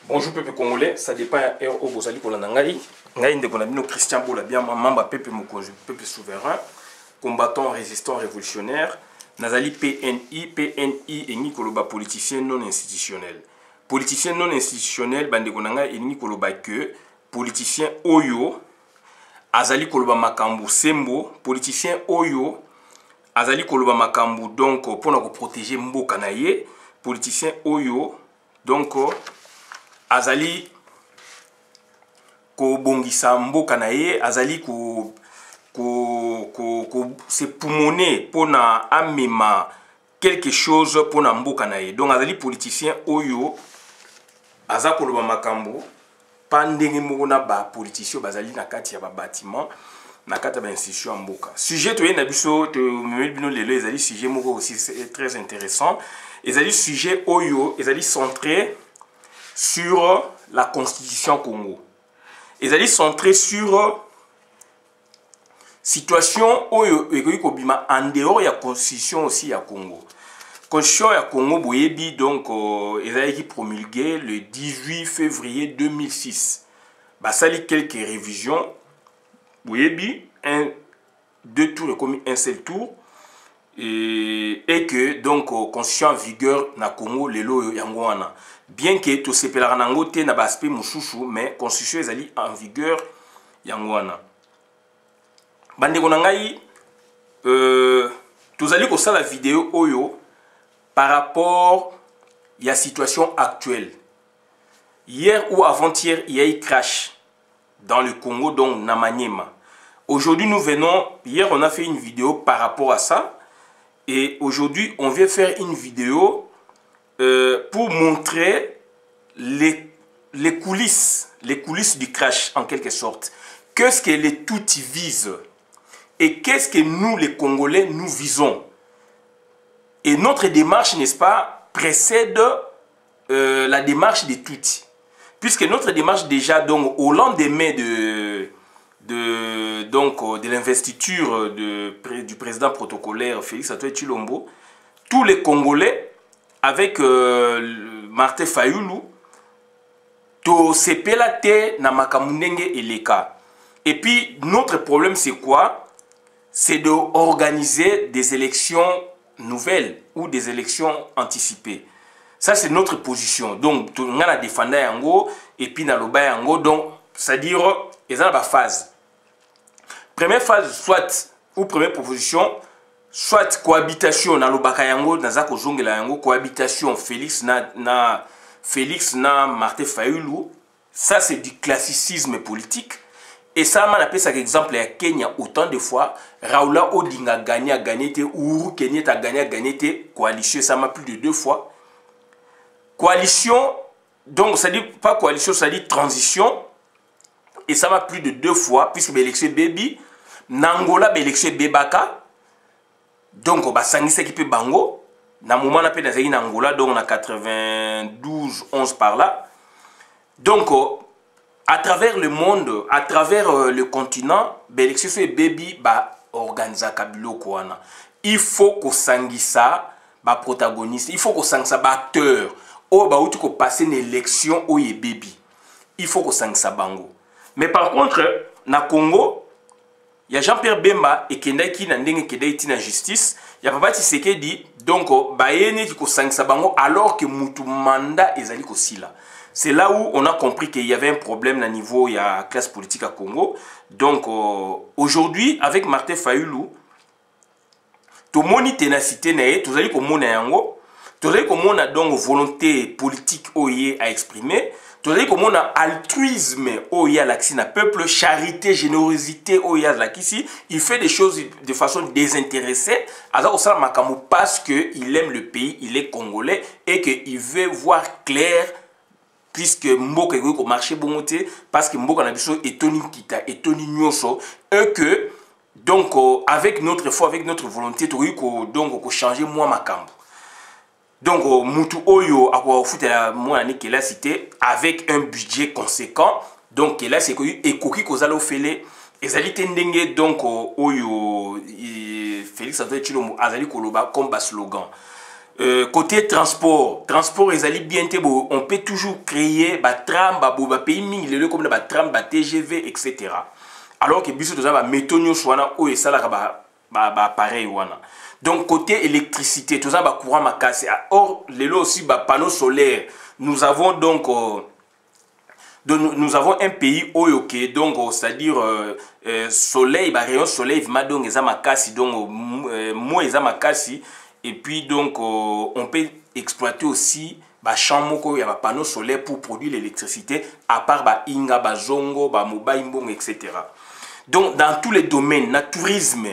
Bonjour peuple congolais, ça dépend au Bozali Kolanangai. Ngai Ndekonabino Christian Bola bien membre peuple Mokonjo, peuple souverain, combattant, résistant, révolutionnaire. Nazali PNI et Nikoloba politicien non institutionnel. Politicien non institutionnel, Bandekonanga et Nikoloba que politicien Oyo, Azali Koloba Makambu Sembo, politicien Oyo, Azali Koloba Makambu donc pour nous protéger Mboka Naye, politicien Oyo, donc Azali ko bongisa Mboka Naye, Azali ko se poumoner pour na amema quelque chose pour na Mboka Naye. Donc Azali politicien Oyo, Azali Koloba Makambu, pandenge mona ba politicien bazali na kati ya ba bâtiment na kati ba institution Mboka. Sujet to yena biso to bino lelo ezali sujet moko aussi très intéressant. Ezali sujet Oyo, ezali centré sur la constitution Congo. Ezali centré sur situation Oyo ekoki kobima en dehors ya constitution aussi ya Congo. Constitution ya Congo boyebi donc ezali qui promulgué le 18 février 2006. Basali quelques révisions boyebi deux tours comme un seul tour et que donc constitution en vigueur na Congo lelo yango wana. Bien que to sepelaka nango te na aspect mususu mais constitution ezali en vigueur yango wana. Bandeko na ngai tozali ko sala vidéo oyo par rapport à la situation actuelle. Hier ou avant-hier, il y a eu crash dans le Congo, donc Namanyema. Aujourd'hui, nous venons, hier on a fait une vidéo par rapport à ça. Et aujourd'hui, on vient faire une vidéo pour montrer les coulisses du crash en quelque sorte. Qu'est-ce que les Tutsis visent et qu'est-ce que nous, les Congolais, nous visons. Et notre démarche, n'est-ce pas, précède la démarche des Tutsis. Puisque notre démarche déjà, donc, au lendemain de l'investiture du président protocolaire Félix Antoine Tshilombo, tous les Congolais, avec Martin Fayulu, to sepelate na makamunenge eleka. Et puis, notre problème, c'est quoi? C'est d'organiser des élections nouvelles ou des élections anticipées. Ça, c'est notre position. Donc, on a défendu yango et puis on a loba yango. Donc, c'est-à-dire, il y a une phase. Première phase, soit, ou première proposition, soit cohabitation, on a loba yango, dans zako zongela yango, cohabitation, Félix na Martin Fayulu. Ça, c'est du classicisme politique. Et ça, on appelle ça exemple à Kenya autant de fois. Raoula Odinga a gagné, Uhuru Kenyatta a gagné, coalition, ça m'a plus de 2 fois. Coalition, donc ça dit pas coalition, ça dit transition. Et ça m'a plus de 2 fois, puisque l'élection Baby, Nangola, l'élection Bebaka. Donc, bah, Sangisa qui peut bango. Na moment, on appelle dans Angola, donc on a 92, 11 par là. Donc, à travers le monde, à travers le continent, l'élection c'est Baby ba organisa kabilo kwana. Il faut que sangisa ba protagoniste, il faut que sangisa ba acteur. O ba outu ko passer une élection o ye Baby. Il faut que sangisa bango. Mais par contre, na Congo, il y a Jean-Pierre Bemba et Kendaki na ndenge kedaiti na justice, il y a Papa Tshisekedi donc ba yene ki ko sangisa bango alors que mutu mandat ezali ko sila. C'est là où on a compris qu'il y avait un problème au niveau de la classe politique à Congo. Donc, aujourd'hui, avec Martin Fayulu, tout le monde ténacité, tout le monde a donc volonté politique à exprimer, tout le monde a altruisme à l'accès à peuple, charité, générosité il fait des choses de façon désintéressée parce qu'il aime le pays, il est congolais et qu'il veut voir clair. Puisque Mboka est au marché bongoté, parce que Mboka Nabiso est Tony Kita et Tony Nyoso, et que donc avec notre foi, avec notre volonté, donc changer moi ma camp. Donc Moutou Oyo a foutu la moi année qu'elle a cité avec un budget conséquent, donc là c'est que et Koki Kozalo Fele, et Zali Tendenge donc Oyo Félix Antoine Tshilombo Azali Koloba comme bas slogan. côté transport ezali bien te bo, on peut toujours créer ba tram ba pays mingi lelo comme ba tram ba TGV etc. Alors que biso toza ba métonio swana o esalaka ba pareil wana. Donc côté électricité toza ba courant makasi. Or lelo aussi ba panneau solaire. Nous avons donc nous avons un pays oyoke donc c'est-à-dire soleil ba rayon soleil ma donc eza makasi donc mo eza makasi. Et puis donc on peut exploiter aussi ba champ moko ya ba panneau solaire pour produire l'électricité à part ba inga ba zongo ba mobile mbongo etc. Donc dans tous les domaines tourisme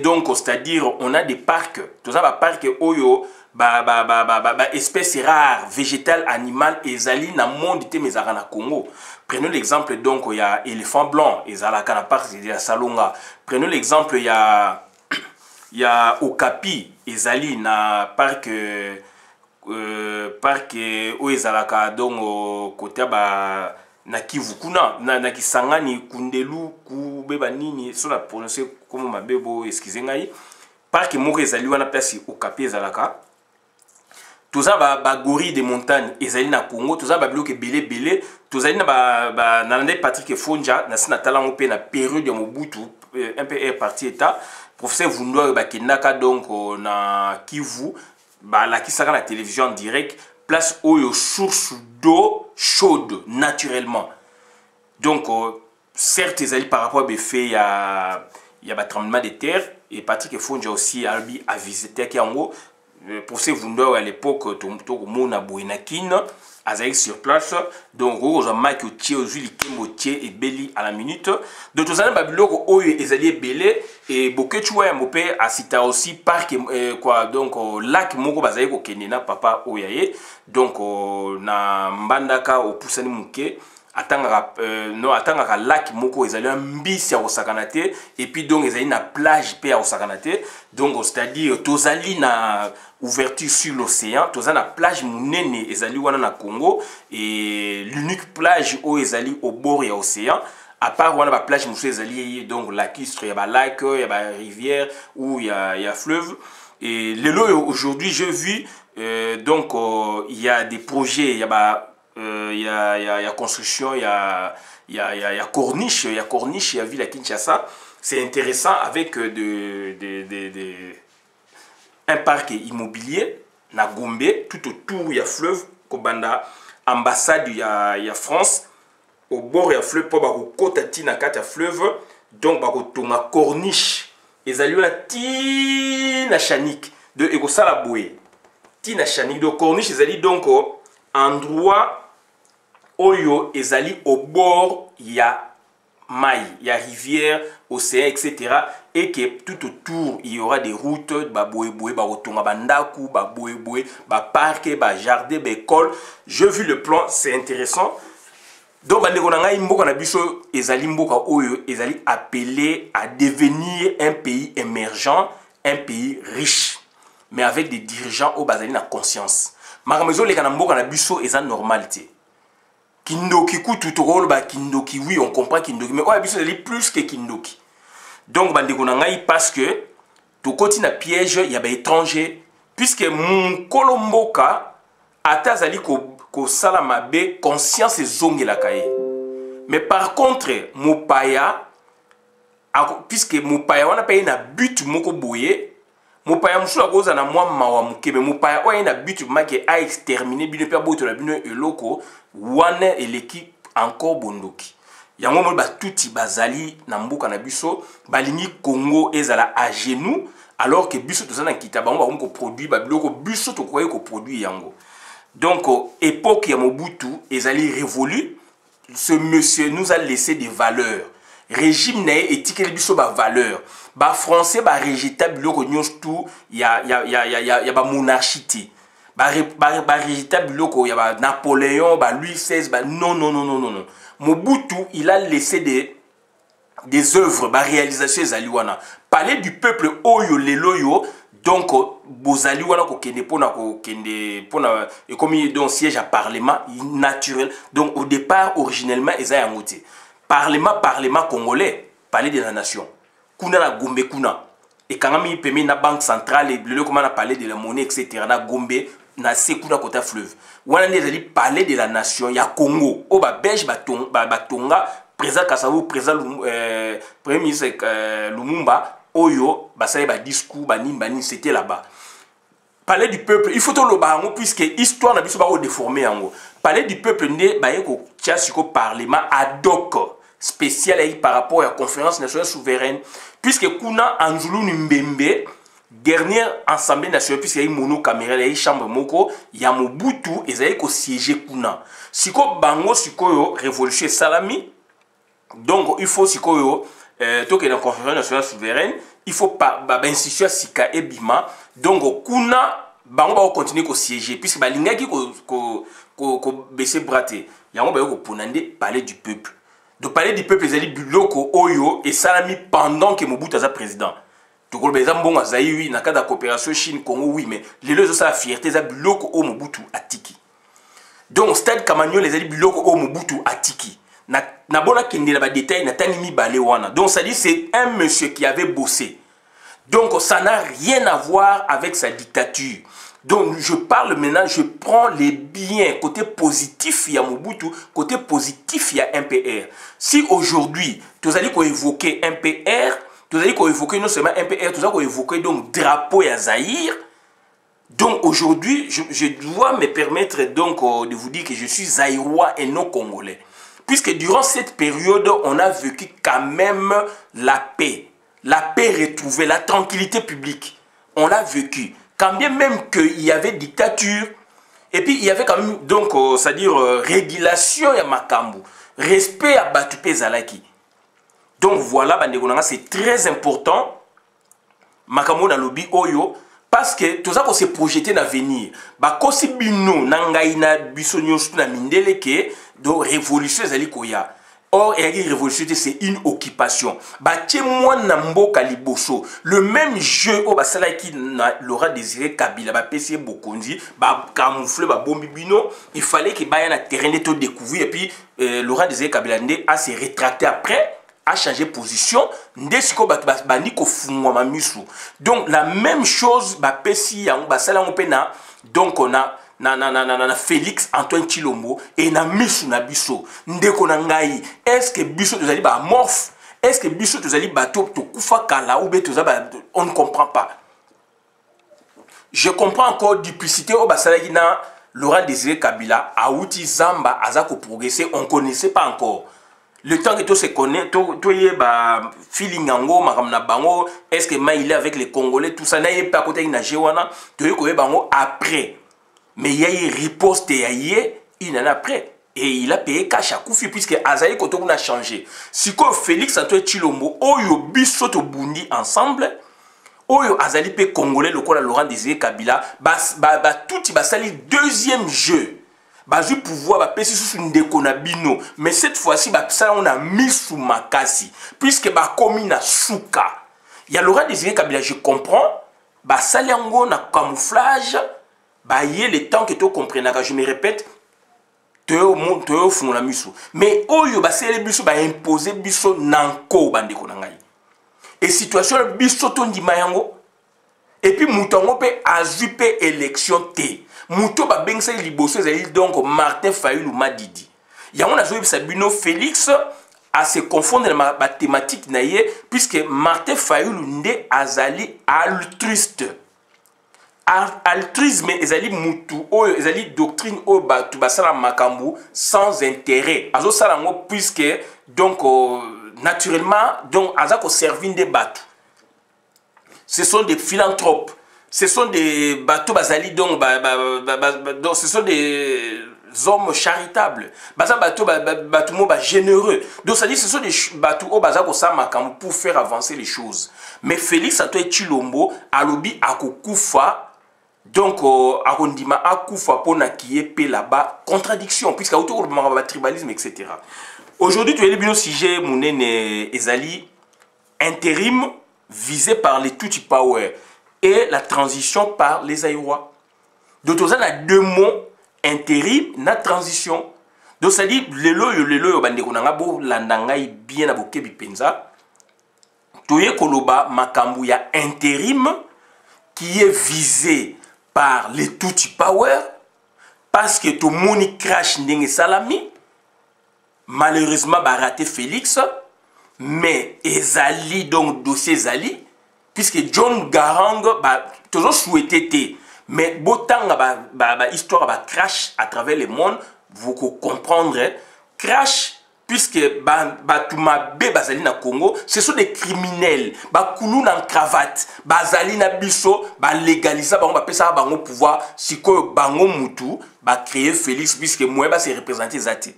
donc c'est-à-dire on a des parcs tout ça ba parc oyo espèces rares végétales animales ezali na monde te mezaka na Congo. Prenons l'exemple donc il y a éléphant blanc ezalaka na parc ya Salonga. Prenons l'exemple il y a Okapi ezali na parc o ezalaka donc côté ba na Kivu kuna na Kisangani Kundelu kubeba nini so la prononcer comme mabebo excusez ngai parc moko ezali wana place Okapi ezalaka. Toza ba gorille de montagne ezali na Congo, toza ba bloc belé tozali na na Patrick Fonja na sina talango pe na période ya Mobutu un peu est parti état professeur Vundwa ba kendaka donc na Kivu ba la kisaka na télévision en direct place oyo source d'eau chaude naturellement. Donc certes ezali par rapport à fait il y a ba tremblement de terre et Patrick Fonja aussi a visité Kiango. Professeur Vundwa à l'époque to mona boinakine azali sur place donc aux amaki otie ozuli kemotie et beli à la minute donc tozana ba biloko oyo ezali belé et bokechwa ya mopé asita aussi parc quoi donc lac moko bazali ko kenena papa oyaye donc na mbandaka opusani muke atangaka lac moko ezali mbisi ya kosakanate et puis donc ezali na plage pe ya kosakanate donc c'est-à-dire tozali na ouverture sur l'océan tozali na plage munene ezali wana na Congo et l'unique plage où ezali au bord ya océan à part wana ba plage musu ezali donc lacustre ya ba lac ya ba rivière ou ya fleuve et lelo aujourd'hui je vis donc il y a des projets il y a construction il y a corniche il y a ville à Kinshasa. C'est intéressant avec un parc immobilier na Gombe tout autour il y a fleuve kobanda ambassade il y a France au bord il y a fleuve pour ba kota tina kata fleuve donc ba kotonga corniche ezali na tina chanik de ekosala boye tina chanik de corniche ezali donc endroit oyo ezali au bord ya mai, il y a rivière, océan, etc. Et que tout autour, il y aura des routes, parc, jardin, école. Je vu le plan, c'est intéressant. Donc, ezali appelé à devenir un pays émergent, un pays riche, mais avec des dirigeants au bazali na conscience. Maramezo les kanamboka na biso eza normalité. Kindoki kutu tokolo ba kindoki oui on comprend kindoki mais oya biso ezali plus que kindoki. Donc bandeko na ngai parce que tokoti na piège ya ba étranger puisque mon kolomboka atazali ko sala mabe conscience ezongela kaye. Mais par contre mopaya puisque mopaya wana paye na but moko boye mopaya musula koza na mwa mawa mukebe mopaya oya na but make a exterminer bino pe boto na bino eloko wana eleki encore bondoki yango mo ba tuti bazali na mboka na biso balingi Congo ezala à genoux alors que biso tozana kitaba on ko produit ba biloko biso to koye ko produit yango. Donc époque ya Mobutu ezali révolu, ce monsieur nous a laissé des valeurs. Régime nae éthique biso ba valeur ba français ba rejeta biloko nyonso tout ya ba monarchie ba rejeta biloko ya ba Napoléon ba Louis XVI ba non Mobutu il a laissé des œuvres ba réalisation ezali wana parler du peuple oyo leloyo donc bozali wana ko kende pona et comme il donc siège à parlement naturel donc au départ originellement eza yangote parlement congolais, palais de la nation. Kuna na Gombe kuna. et quand on permet la banque centrale et le comment on a parlé de la monnaie etc. na Gombe na Sekuna côté fleuve on a des parler de la nation il y a Congo au ba belge batonga président Kasavu président premier ministre Lumumba oyo basale ba discours ba nini c'était là-bas. Parler du peuple, il faut tout le barango puisque l'histoire n'a pas déformé. Parler du peuple, il y a un parlement ad hoc spécial par rapport à la conférence nationale souveraine. Puisque Kuna Anjulu Mbembe, dernière assemblée nationale, puisqu'il y a une monocaméra, il y a une chambre moko, il y a Mobutu, et il y a un siège Kuna. Si ko bango, si ko révolution salami, donc il faut si ko tout que la conférence nationale souveraine, il faut pas institution Sika et Bima. Donc kuna bango ba continuer ko siéger puisque ba lingaki ko baisser braté. Yango ba ko ponande parler du peuple. De parler du peuple ezali biloko oyo et salami pendant que Mobutu aza président. To ko beza mbongo azayi oui na cadre de coopération Chine Congo oui mais les deux ça fierté za biloko o Mobutu atiki. Donc stade Kamanyo les ezali biloko o Mobutu atiki. Na bona kende na ba détail na tangi mi balé wana. Donc ça dit c'est un monsieur qui avait bossé. Donc ça n'a rien à voir avec sa dictature. Donc je parle maintenant, je prends les biens, côté positif il y a Mobutu, côté positif il y a MPR. Si aujourd'hui, tu as dit qu'on évoquait MPR, tu as dit qu'on évoquait non seulement MPR, tu as dit qu'on évoquait donc drapeau et Zaïre. Donc aujourd'hui, je dois me permettre donc de vous dire que je suis zaïrois et non congolais. Puisque durant cette période, on a vécu quand même la paix. La paix retrouvée, la tranquillité publique, on l'a vécu. Quand bien même qu'il y avait dictature, et puis il y avait quand même, donc, c'est-à-dire régulation à Makambu, respect à Batupé Zalaki. Donc voilà, c'est très important, Makambu na lobby Oyo, parce que tout ça qu'on s'est projeté dans l'avenir. Kosi bino, nangaina, bisonyo, na mindeleke, donc révolution Zalikoya. Or, la révolution, c'est une occupation. Le même jeu au qui l'aura désiré Kabila, PC Bokondi, camoufler, bombibino, il fallait qu'il y ait un terrain de découvrir. Et puis, l'aura désiré Kabila a se rétracté après, a changé position. Donc, la même chose, donc on a. Na Félix Antoine Chilombo et na misu na biso ndeko na ngai est-ce que biso tozali ba morphe est-ce que biso tozali bato to kufa kala ou be tozaba on ne comprend pas. Je comprends encore duplicité au basalaki na Laurent Désiré Kabila Aouti Zamba azako progresser on connaissait pas encore le temps que tout se connaît to yeba feeling yango makamna bango est-ce que il est avec les Congolais tout ça na pas côté na jewana to yeko bango après. Mais il y a eu riposte et il en a prêt. Et il a payé cash à Koufi puisque Azaï Kotoun a changé. Si comme Félix Antoine Chilombo, Oyo Bissoto Bundi ensemble, Oyo Azali Pe Congolais, le quoi Laurent Désiré Kabila, tout il va salir deuxième jeu. Du pouvoir, va passer sous une déconabino. Mais cette fois-ci, ça on a mis sous Makasi. Puisque commis na Souka. Il y a Laurent Désiré Kabila, je comprends. Saliango na camouflage. Il le temps que tu comprennes, je me répète, tu es au fond de la miso. Mais oyo c'est les biso imposer biso nanko bande konangai. Et situation biso tondi mayango. Et puis moutongo pe azupe élection te. Mouto ba bengsa liboso ezali donc Martin Fayulu Madidi. Yango na zo Sabino Félix à se confondre dans la thématique naie puisque Martin Fayulu nde azali altruiste. Altruisme ezali mutu oyo ezali doctrine oyo batu basala makambu sans intérêt azo sala ngo puisque donc naturellement donc azako servir des batu ce sont des philanthropes ce sont des batu basali donc donc ce sont des hommes charitables basa batu mo ba généreux donc ça dit ce sont des batu o bazako sa makambu pour faire avancer les choses mais Félix Antoine Chilombo alobi akokufa. Donc, Arondima Akoufa Pona qui est payé là-bas, contradiction, puisqu'il y a autour de tribalisme, etc. Aujourd'hui, tu as le sujet, Mounen Ezali, intérim visé par les Tutsi Power et la transition par les Aïrois. Donc, on a deux mots, intérim, na transition. Donc, ça dit, le loyo, bandekonanga, bo, landangai, bien aboké, bipenza. toye koloba makambu ya intérim qui est visé par les Tutsi Power parce que tout le monde crash ndenge salami. Malheureusement, bah raté Félix, mais ezali donc dossier zali puisque John Garang bah toujours souhaité mais botanga bah histoire bah crash à travers le monde, vous comprendrez crash puisque Batoumabé bazali na Congo, ce sont des criminels, bakoulou na cravate, bazali na biso, légaliser bango pesa bango pouvoir, siko bango mutu, créer Félix puisque moi c'est représenter zati.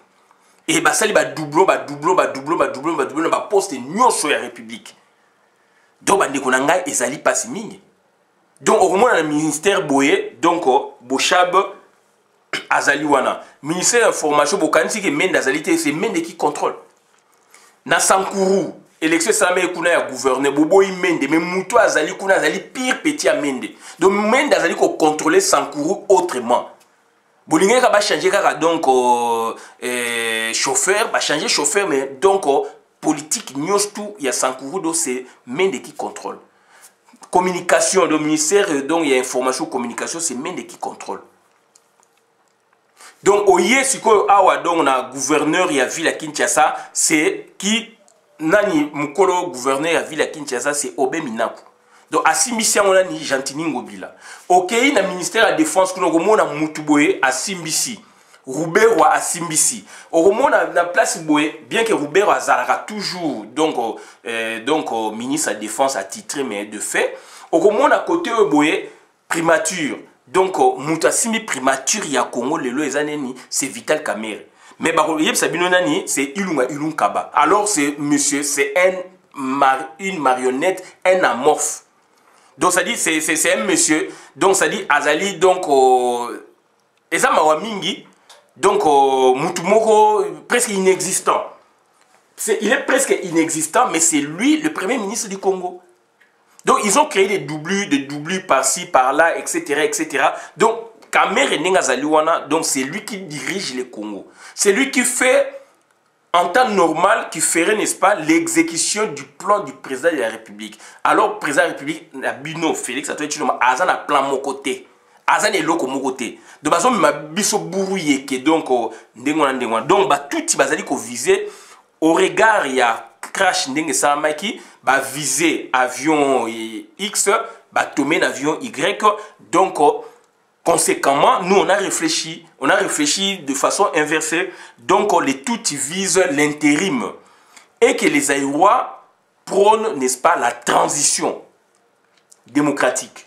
Et sali doublon, poste nyonso ya République. Donc bandeko na ngai ezali pasi mingi. Donc au moment dans le ministère boye, donc Bochab azali wana ministère de l'information bokanisi ke mende azali te, c'est mende qui contrôle na Sankuru élection samé kuna ya gouverneur boboyi mende mais muto azali kuna azali pire petit à mende, donc mende azali ko contrôler Sankuru autrement bolinga ka ba changer kaka donc chauffeur ba changer chauffeur mais donc politique nyos tout ya Sankuru donc c'est mende qui contrôle communication do ministère donc il y a information communication c'est mende qui contrôle. Donc, oye siko awa donc na gouverneur ya ville à Kinshasa, c'est qui nani mukolo gouverneur ya ville à Kinshasa, c'est Obé Minaku. Donc asimbisi on ni Gentini Ngobila. OK, na ministère de la défense kuno komona mutuboye asimbisi. Roubero asimbisi. Oromona na place boye bien que Roubero azalaka toujours donc ministre de la défense attitré mais de fait, oromona côté boye primature. Donc, Moutasimi primature ya Congo, lelo ezaneni, c'est Vital Kamerhe. Mais c'est Ilunga Kaba. Alors, c'est monsieur, c'est une marionnette, un amorphe. Donc, ça dit, c'est un monsieur. Donc, ça dit, Azali, donc, Ezama Mingi, donc, Moutumoko, presque inexistant. Il est presque inexistant, mais c'est lui, le premier ministre du Congo. Donc, ils ont créé des doublures par-ci, par-là, etc., etc. Donc, Kamerhe Nengazaliwana, donc c'est lui qui dirige le Congo. C'est lui qui fait, en temps normal, qui ferait, n'est-ce pas, l'exécution du plan du président de la République. Alors, le président de la République, Bino Félix, Azan a plan mon côté. Azan est l'autre mon côté. Donc, ma biso bourrouillé, donc, donc, tout ce qui est visé, au regard, il y a crash ndenge salamaki ba viser avion X ba tomber avion Y, donc conséquemment nous on a réfléchi de façon inversée, donc les tout visent l'intérim et que les Aïrois prônent, n'est-ce pas, la transition démocratique.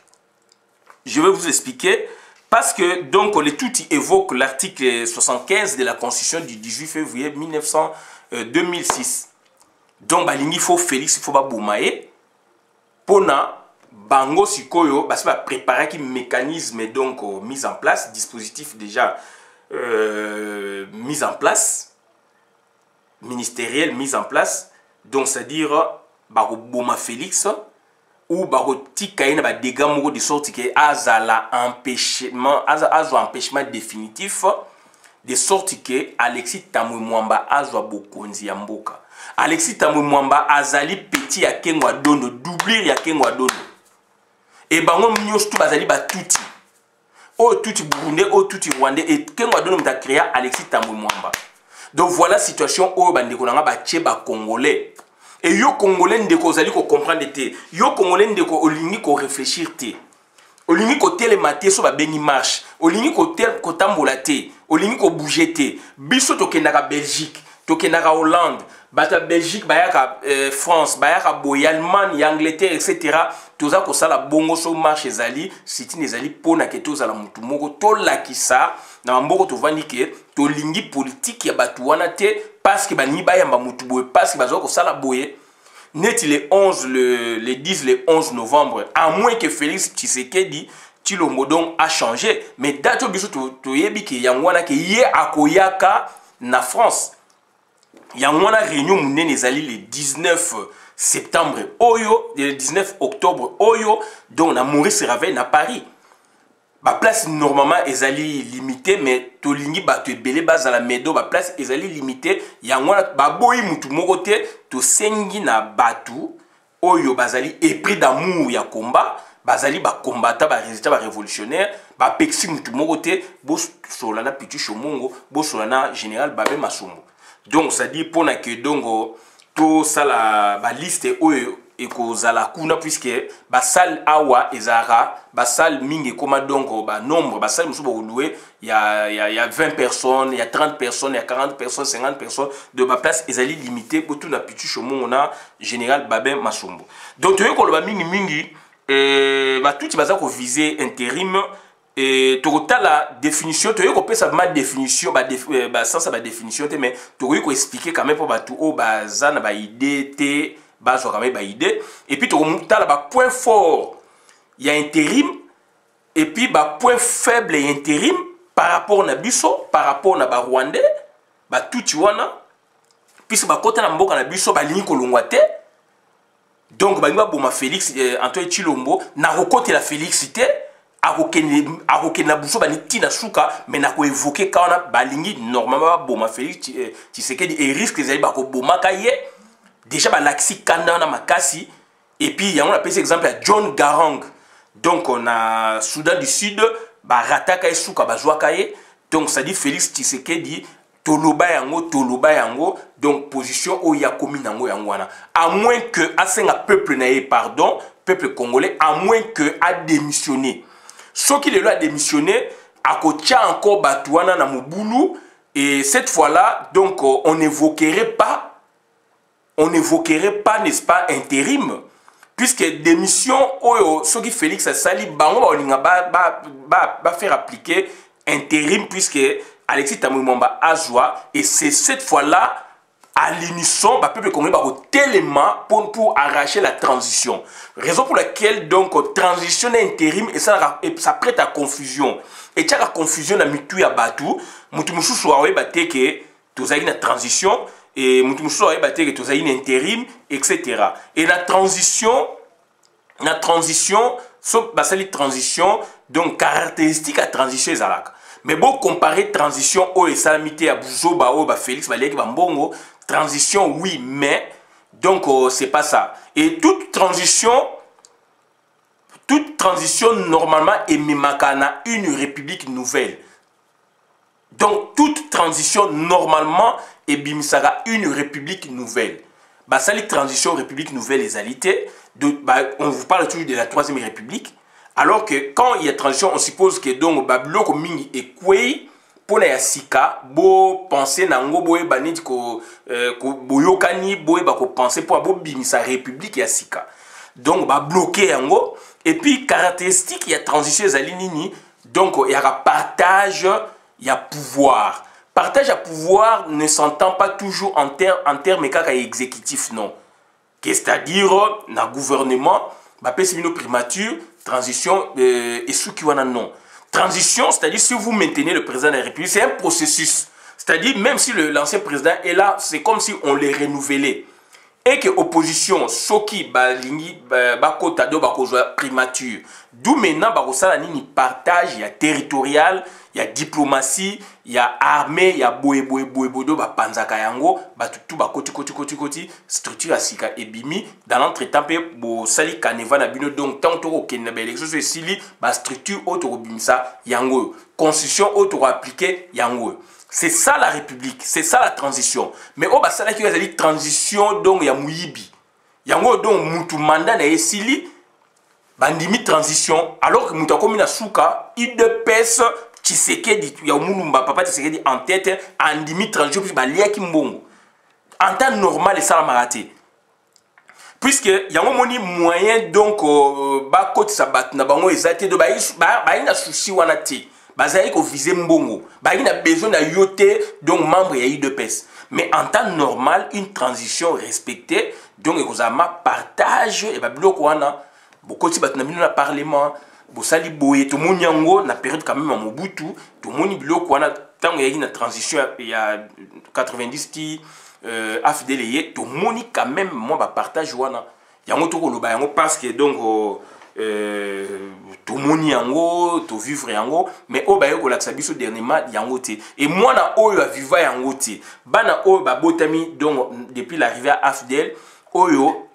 Je vais vous expliquer parce que donc les tout évoquent l'article 75 de la Constitution du 18 février 2006. Donc, il faut Félix, il faut Boumae. Pona, Bango Sikoyo, parce que préparer un mécanisme donc mis en place, dispositif déjà mis en place, ministériel mis en place. Donc, c'est-à-dire, Baro Bouma Félix, ou Baro Tikaïna, ba dégâts moraux de sorte que Azala empêchement définitif, de sorte que Alexis Tamouimwamba Azwa Bokonzi Yamboka. Alexis Tamouimwamba azali petit ya Kengwa Dondo, doublir ya Kengwa Dondo. Et bango nyos tout bazali ba tuti. O tuti burundais, o tuti rwandais et Kengwa Dondo mta créé Alexis Tamouimwamba. Donc voilà la situation où bandeko nanga ba tche ba congolais. Et yo congolais ndeko zali ko comprendre te. Yo congolais ndeko olingi ko réfléchir te. Olingi ko télématé so ba bengi marche. Olingi ko tambola te. Olingi ko bouger te. Biso to kendaka Belgique, to kendaka Hollande. Bata Belgique, bayaka France, bayaka Boy, Allemagne, Angleterre, etc. Toza ko sala bongo so marche zali, siti nezali pona ke toza la mutu moko to lakisa na mboko to vandi ke to lingi politique ya batu wana te parce que bani bayamba mutu boye parce que bazo ko sala boye net le 11 novembre à moins que Félix Tshisekedi Tshilombo donc a changé mais date biso to yebi ke yangwana ke ye akoyaka na France. Il y a une réunion le 19 septembre, le 19 octobre, donc on a Maurice Ravel à Paris. La place normalement est limitée, mais to lingi ba to belé base à la medo, la place est limitée. Il y a un baboy mutu mokote to sengi na batu oyo bazali épris d'amour ya combat bazali ba combattant ba résultat ba révolutionnaire ba pexi mutu moko te bo solana Pichu Chomongo bo solana général Babé Masumbu. Donc ça dit pour na que donc to sala ba liste oyo ekozala kuna puisque ba salle awa ezara ba salle mingi koma donc ba nombre ba salle musu bo louer il y a 20 personnes, il y a 30 personnes, il y a 40 personnes, 50 personnes de ma place ezali limité pour tout na Pichu Chomongo na général Babé Masumbu. Donc tu ko ba mingi ba tout baza ko viser intérim et total la définition tu ko pesa ma définition ba sans sa définition mais tu ko expliquer quand même pour ba tout o baza na ba idée té base quand même ba idée et puis total ba point fort il y a intérim et puis ba point faible et intérim par rapport na biso par rapport na ba rwandais ba tout tu wana puis ba kota na mboka na biso ba lingi kolongwa te. Donc ba boma Félix Antoine Tshilombo na rekote la Félixité akoke na buso ba niti na suka mais na ko évoquer kana balingi normalement boma Félix Tshisekedi et risque ezali ba ko boma kaye déjà ba laxi kanda na makasi et puis yango na pese exemple à John Garang donc on a Soudan du Sud ba rataka esuka ba zwa kaye donc ça dit Félix Tshisekedi toloba yango donc position o ya komi nango yangwana à moins que asenga peuple naé pardon peuple congolais à moins que a démissionné ce qui le a démissionné a kotia encore batouana na mobulu et cette fois-là donc on n'évoquerait pas n'est-ce pas intérim puisque démission oyo ce qui Félix Sali bango olinga ba faire appliquer intérim puisque Alexis Tamouimamba Azwa et c'est cette fois-là à l'unisson, le peuple congolais va tellement pour arracher la transition. Raison pour laquelle donc transition est intérim et ça prête à confusion. Et tu as la confusion dans mitu ya batu, mutu mususu wa bate que tu as une transition et mutu mususu wa bate que tu as une intérim etc. Et la transition so basali transition donc caractéristique à transition ezalaka. Mais bon, comparer transition au et salamité à Bouzoba ou Félix Valéry Bambongo, transition oui, mais donc c'est pas ça. Et toute transition normalement est mimakana une république nouvelle. Donc toute transition normalement est bimisara une république nouvelle. Bah ça les transitions république nouvelle les alités. On vous parle toujours de la troisième république. Alors que quand il y a transition, on suppose que donc Babylon comme mingi et kwei pour la sika bo penser nango boye banit ko boyokani boye ba ko penser pour bo bimisa république ya sika. Donc ba bloquer yango et puis caractéristique il y a transition zalinini donc il y a partage, il y a pouvoir. Partage à pouvoir ne s'entend pas toujours en termes exécutifs non. C'est-à-dire na gouvernement ba pessimino primature transition et ce qui en non. Transition, c'est-à-dire si vous maintenez le président de la République, c'est un processus. C'est-à-dire même si l'ancien président est là, c'est comme si on les renouvelait. Et que l'opposition, Soki, Balingi, Bakotado, Bakozwa, primature. D'où maintenant, Bakosala Nini partage, il y a territorial, il y a diplomatie, il y a armée, il y a bodo, Panzaka Yango, tout koti, structure asika et bimi. Dans l'entretemps, bo sali kaneva na bino donc tant to kenna ba élection c'est sili ba structure auto bimisa yango. Constitution auto appliquer yango. C'est ça la République, c'est ça la transition. Mais au basala qui a dit transition donc ya muyibi. Yango donc mutu mandat na esili bandimi transition alors que mutu akomi na suka IDPS Tshisekedi ya mulumba papa Tshisekedi en tête andimi transition puis balia ki mbongo. En temps normal et ça la maraté. Puisque yango moni moyen donc ba côté sabat na bango ezate de ba ina souci wana ti. Bazali ko viser mbongo. Ba ina besoin na yoté donc membre ya IDPS. Mais en temps normal une transition respectée donc ekozama partage et ba biloko wana bokoti bat na bino na parlement bosali boye to moni yango na période quand même à Mobutu to moni biloko wana tango ya na transition ya 90 ti afidèle yé to moni quand même moi ba partage wana yango to ko loba yango parce que donc to moni yango to vivre yango mais o ba yeko la biso dernièrement yango te et moi na oyo a viva yango te bana oyo ba botami donc depuis l'arrivée à afidèle oyo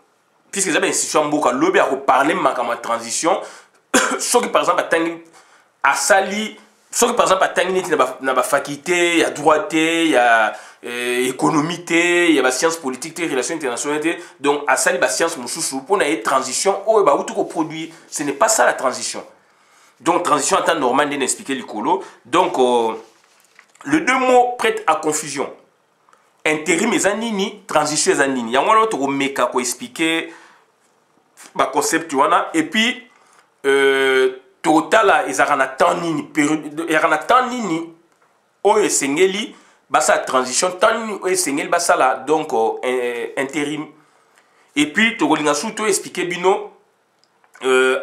puisque les institutions mboka lobby a parlé de transition ce qui par exemple a sali ce qui par exemple a na ba faculté ya droité ya économité ya ba sciences politiques et relations internationales donc a sali ba sciences mususu pour na transition oh ba outu ko produit ce n'est pas ça la transition donc transition en temps normal n'est expliqué l'icolo donc le deux mots prêtent à confusion intérim ezanini transition ezanini yango na to meka ko expliquer ba concept wana et puis total ezakana temps nini période ezakana temps nini oyo esengeli basa transition temps nini oyo esengeli basa la donc intérim et puis tokolinga surtout expliquer bino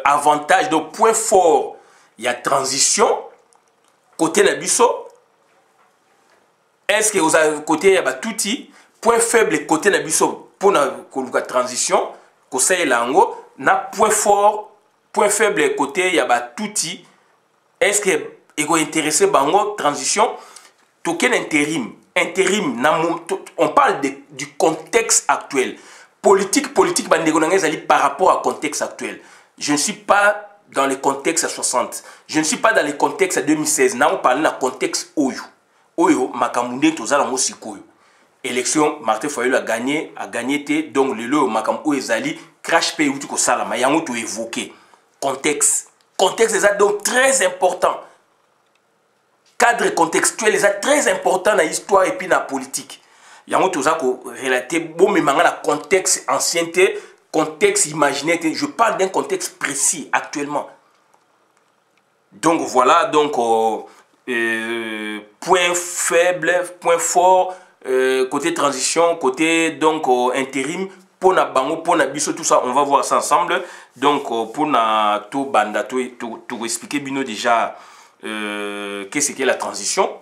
avantage donc point fort il y a transition côté na biso est-ce que vous avez côté ya touti point faible côté na biso pour la transition ko ça lango na point fort point faible côté ya touti est-ce que ego intéressé bango transition token intérim on parle du contexte actuel politique bandego na ngezali par rapport à contexte actuel je ne suis pas dans le contexte à 60 je ne suis pas dans le contexte à 2016 na on parle dans contexte oyo makamunde tozala ngo sikoyo élection Martin Fayulu a gagné té donc le lo makam o ezali crash pay outi ko sala ma yango to évoquer contexte est donc très important cadre contextuel est très important dans l'histoire et puis dans la politique yango toza ko relater bon mais manga la contexte ancienneté contexte imaginaire je parle d'un contexte précis actuellement donc voilà donc point faible, point fort, côté transition, côté donc intérim, pour na bango, pour na biso, tout ça, on va voir ça ensemble. Donc pour na tout banda, tout expliquer bino déjà qu'est-ce qu'est la transition.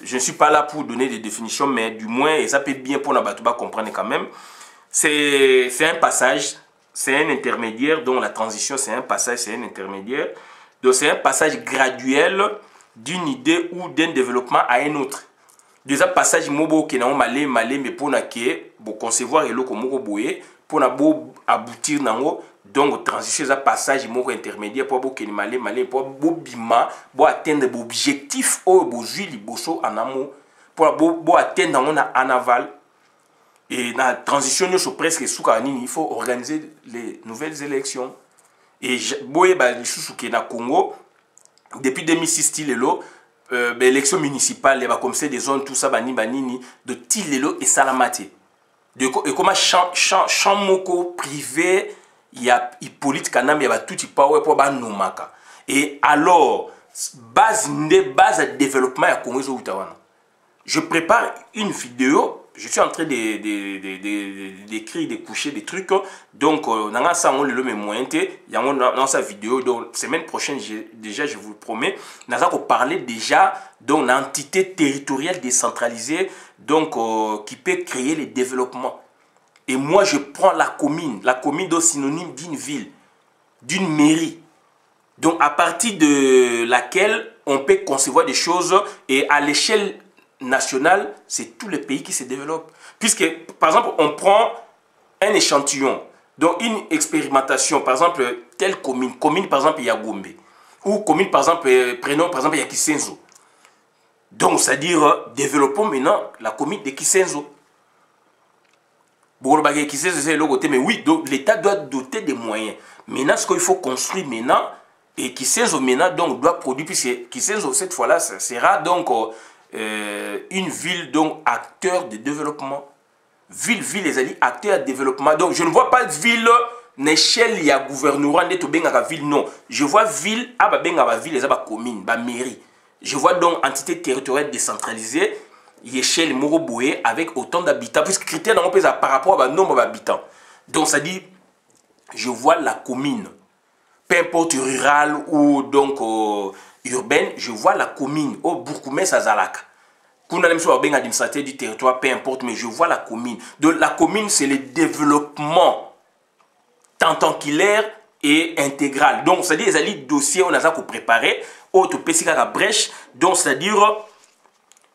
Je ne suis pas là pour donner des définitions, mais du moins, et ça peut être bien pour na batouba comprendre quand même. C'est un passage, c'est un intermédiaire, donc la transition c'est un passage, c'est un intermédiaire. Donc c'est un passage graduel d'une idée ou d'un développement à un autre. Déjà passage mobo qui n'a malé mais pour na que bon concevoir et le comme boye pour na beau aboutir nango donc transition ça passage mobo intermédiaire pour beau qui malé pour beau bima pour atteindre l'objectif au beau juli bosso en amont pour beau atteindre en aval et la transition nous sommes presque sous kanini il faut organiser les nouvelles élections et boye ba lisusu qui na Congo depuis 2006 tilelo élection municipale les comme c'est des zones tout ça banini de tilelo et salamate de et comme champ moko privé il y a Hippolyte Kanam il y a tout il power pour ba nomaka et alors base de développement à Congo Utawana je prépare une vidéo je suis en train d'écrire, de coucher des trucs. Donc, dans le moyen, dans sa vidéo, donc semaine prochaine, déjà, je vous le promets, nous allons parler déjà d'une entité territoriale décentralisée, donc qui peut créer les développements. Et moi, je prends la commune donc synonyme d'une ville, d'une mairie. Donc, à partir de laquelle on peut concevoir des choses et à l'échelle national, c'est tous les pays qui se développent. Puisque, par exemple, on prend un échantillon, donc une expérimentation, par exemple, telle commune, par exemple, il y a Gombe, ou commune, par exemple, prenons, par exemple, il y a Kisenzo. Donc, c'est-à-dire, développons maintenant la commune de Kisenzo. Bon, Kisenzo, c'est le côté, mais oui, donc l'État doit doter des moyens. Maintenant, ce qu'il faut construire maintenant, et Kisenzo maintenant, donc, doit produire, puisque Kisenzo, cette fois-là, ça sera donc une ville donc acteur de développement. Ville les alliés acteurs de développement. Donc je ne vois pas ville n'échelle il y a gouvernement de benga ville non. Je vois ville à benga ville les commune, ba mairie. Je vois donc entité territoriale décentralisée, échelle Moroboé avec autant d'habitants puisque critère on pèse par rapport à nombre d'habitants. Donc ça dit je vois la commune peu importe rurale ou donc urbaine, je vois la commune au Bourkoumès à Zalaka. Qu'on a même soit bien administrateur du territoire, peu importe, mais je vois la commune. Donc la commune, c'est le développement tentanculaire et intégral. Donc c'est-à-dire les dossiers on a ça qu'on préparer, autre PC à la brèche. Donc c'est-à-dire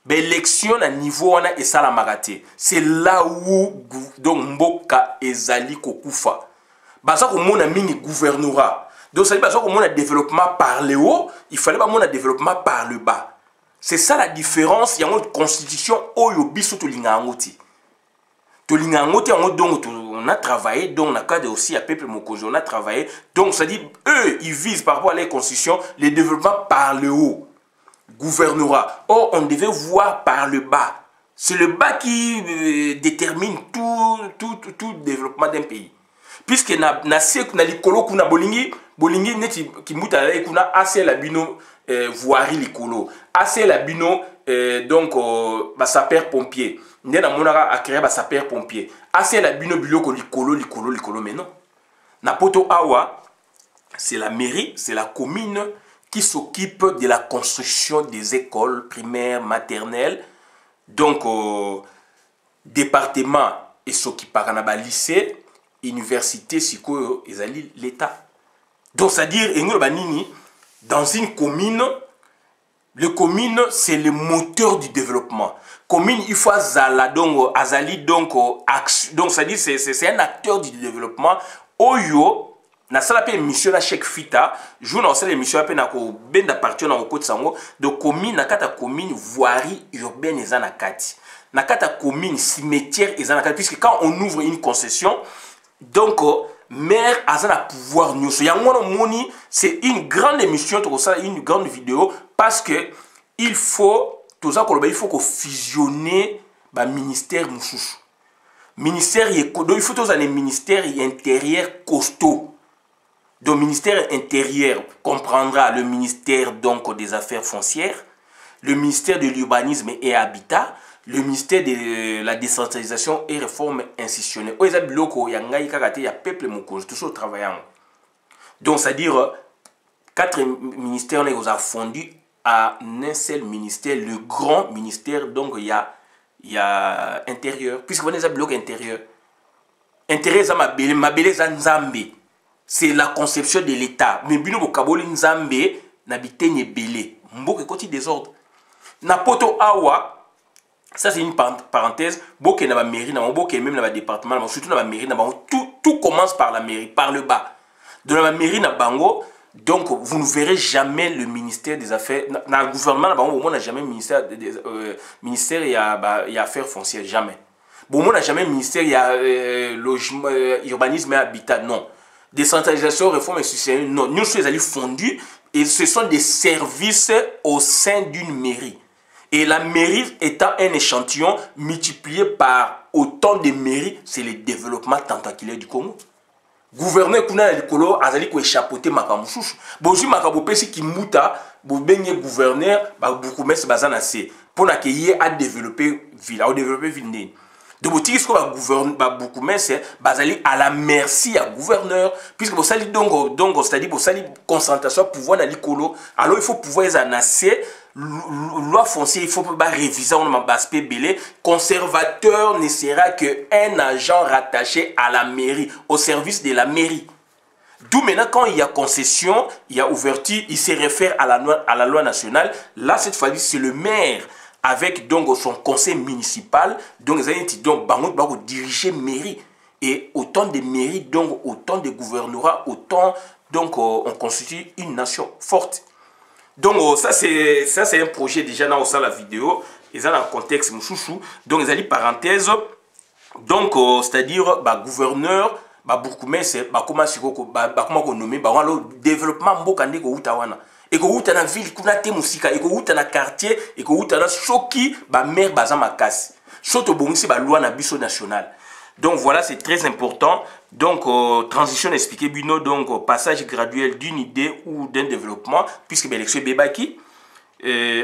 l'élection à niveau on a et ça la maraté. C'est là où donc Mboka ezali kokufa. baza komona mini gouvernorat. Donc ça dit baza komona développement par le haut, il fallait pas mon développement par le bas. C'est ça la différence. Il y a une constitution oyo biso to linga ngoti. To linga ngoti donc on a travaillé, donc on a cadre aussi à peuple mokonzi, on a travaillé. Donc ça dit eux ils visent par rapport à la constitution le développement par le haut. Gouvernorat. Or on devait voir par le bas. C'est le bas qui détermine tout développement d'un pays. Puisque na likolo kuna bolingi neti kimuta la kuna assez la bino voirie likolo. Assez la bino donc ba sapeur pompier. Ndena monaka a créer ba sapeur pompier. Assez la bino biloko likolo mais non. Na poto awa c'est la mairie, c'est la commune qui s'occupe de la construction des écoles primaires, maternelles. Donc, département, et s'occupe par lycée, université, siko, et l'État. Donc, c'est-à-dire, dans une commune, le commune, c'est le moteur du développement. Commune, il faut azala, donc, azali, donc, c'est-à-dire, c'est un acteur du développement. Oyo, na sala pe émission na chèque fita jour na sala émission pe na ko benda partir na ko tsango de commune na kata commune voirie urbaine eza na kati na kata commune cimetière eza na kati puisque quand on ouvre une concession donc maire a un pouvoir nyonso yango na moni c'est une grande émission to ça une grande vidéo parce que il faut tout ça il faut ko fusionner ba ministère mususu ministère il faut tous les ministères intérieur costaud. Donc, le ministère intérieur comprendra le ministère donc, des Affaires foncières, le ministère de l'Urbanisme et Habitat, le ministère de la Décentralisation et Réforme institutionnelle. Il y a un peuple qui tout travaillant. Donc, c'est-à-dire, 4 ministères ont fondu à un seul ministère, le grand ministère, donc il y a intérieur. Puisque vous avez un bloc intérieur. Intérieur, c'est Nzambe. C'est la conception de l'État. Mais bino bokaboli Nzambe n'habite ni belé. Mboke koti désordre. Na poto awa, ça c'est une parenthèse. Boke na ba mairie, na boke même na ba département, surtout na ba mairie, na bango tout commence par la mairie, par le bas. De la mairie na bango, donc vous ne verrez jamais le ministère des Affaires. Dans le gouvernement na bango, on n'a jamais ministère il y a affaires foncières jamais. Bon, on n'a jamais ministère il y a logement, urbanisme et habitat non. Décentralisation, réforme institutionnelle, non. Nous sommes allés fondus et ce sont des services au sein d'une mairie. Et la mairie étant un échantillon multiplié par autant de mairies, c'est le développement tentaculaire du Congo. Gouverneur kuna likolo azali ko échappoter makamususu. Bozi makabopesi ki muta, bo benye gouverneur ba beaucoup mes bazana c'est pour na ke yé à développer ville, à développer ville. De boutique ce va gouverner beaucoup mais c'est basé à la merci à gouverneur puisque vous savez donc c'est-à-dire vous savez concentration pouvoir dans l'écolo alors il faut pouvoir les annoncer loi foncière il faut pas réviser on m'a aspect belé conservateur ne sera que un agent rattaché à la mairie au service de la mairie. D'où maintenant quand il y a concession il y a ouverture il se réfère à la loi nationale là cette fois-ci c'est le maire avec donc son conseil municipal, donc ils ont diriger mairie et autant de mairies, donc autant de gouvernorats, autant donc on constitue une nation forte. Donc ça c'est un projet déjà dans la vidéo, ils ont un contexte mouchouchou, donc ils ont dit parenthèse, donc c'est-à-dire gouverneur, bourgmestre, c'est comment nommer, le développement mbokande ko utawana. Et que vous avez une ville, vous avez un quartier, et que vous avez un choki, ba mère bazama casse. Choto bongi ba loi na biso national. Donc voilà, c'est très important. Donc transition expliquée bino donc passage graduel d'une idée ou d'un développement puisque l'élection bebaki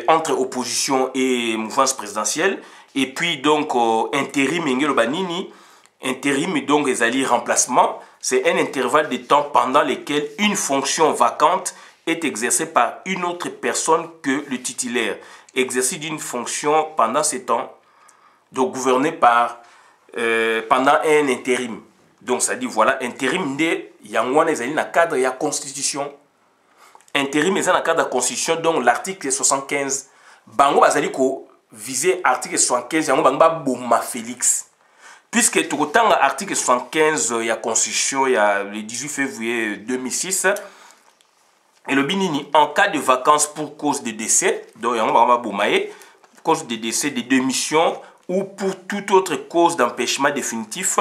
entre opposition et mouvance présidentielle et puis donc intérim ngelo banini intérim donc ezali remplacement, c'est un intervalle de temps pendant lequel une fonction vacante est exercée par une autre personne que le titulaire. Exercice d'une fonction pendant ce temps, donc gouverné par, pendant un intérim. Donc ça dit, voilà, intérim, il y a un cadre, il y a constitution. Intérim, il y a un cadre de constitution, donc l'article 75. Bango, il y a viser l'article 75, il y a Bouma Félix. puisque tout autant l'article 75 il y a constitution, il y a le 18 février 2006, et le binini, en cas de vacances pour cause de décès, donc on va boumailler, cause de décès, de démission ou pour toute autre cause d'empêchement définitif,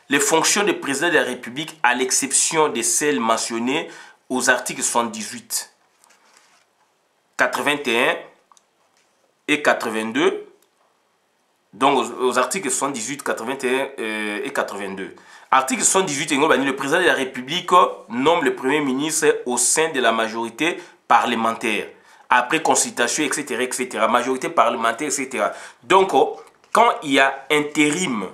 les fonctions du président de la République, à l'exception de celles mentionnées aux articles 78, 81 et 82, donc aux articles 78, 81 et 82. Article 78, le président de la République nomme le Premier ministre au sein de la majorité parlementaire, après consultation, etc., etc., majorité parlementaire, etc. Donc, quand il y a intérim,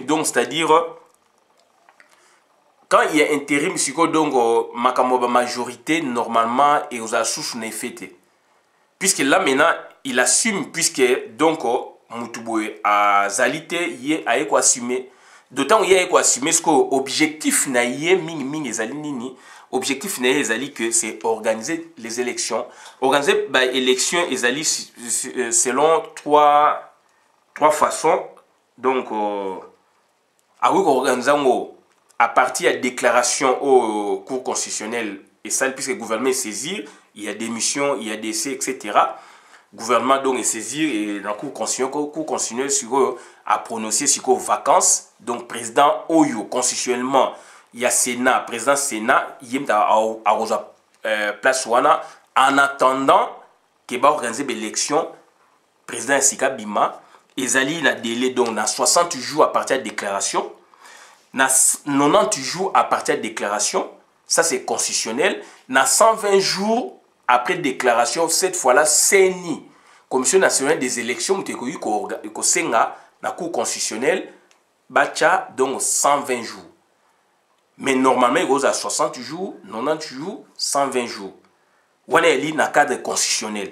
donc c'est-à-dire, quand il y a intérim, donc, ma majorité, normalement, et aux assous n'est fait. Puisque là, maintenant, il assume, puisque, donc, Moutouboue a zalité, il a quoi assumer. D'autant qu'il y a quoi assumer, ce que l'objectif n'a pas ming ezali nini. Objectif n'a pas que c'est organiser les élections. Organiser les élections ezali selon trois façons. Donc, à partir de la déclaration au cours constitutionnel, et ça, puisque le gouvernement est saisi, il y a démission, il y a décès, etc. Le gouvernement donc est saisi et dans le cours constitutionnel a prononcé sur vacances. Donc, président Oyo, constitutionnellement, il y a Sénat, président Sénat, il y a place en attendant qu'il va organiser l'élection, président Sika Bima, Ezali na délai donc dans 60 jours à partir de déclaration, dans 90 jours à partir de déclaration, ça c'est constitutionnel, dans 120 jours après déclaration, cette fois-là, CENI, Commission nationale des élections, Senga, la Cour constitutionnelle, Bacha, donc 120 jours. Mais normalement, il y a 60 jours, 90 jours, 120 jours. On est dans le cadre constitutionnel.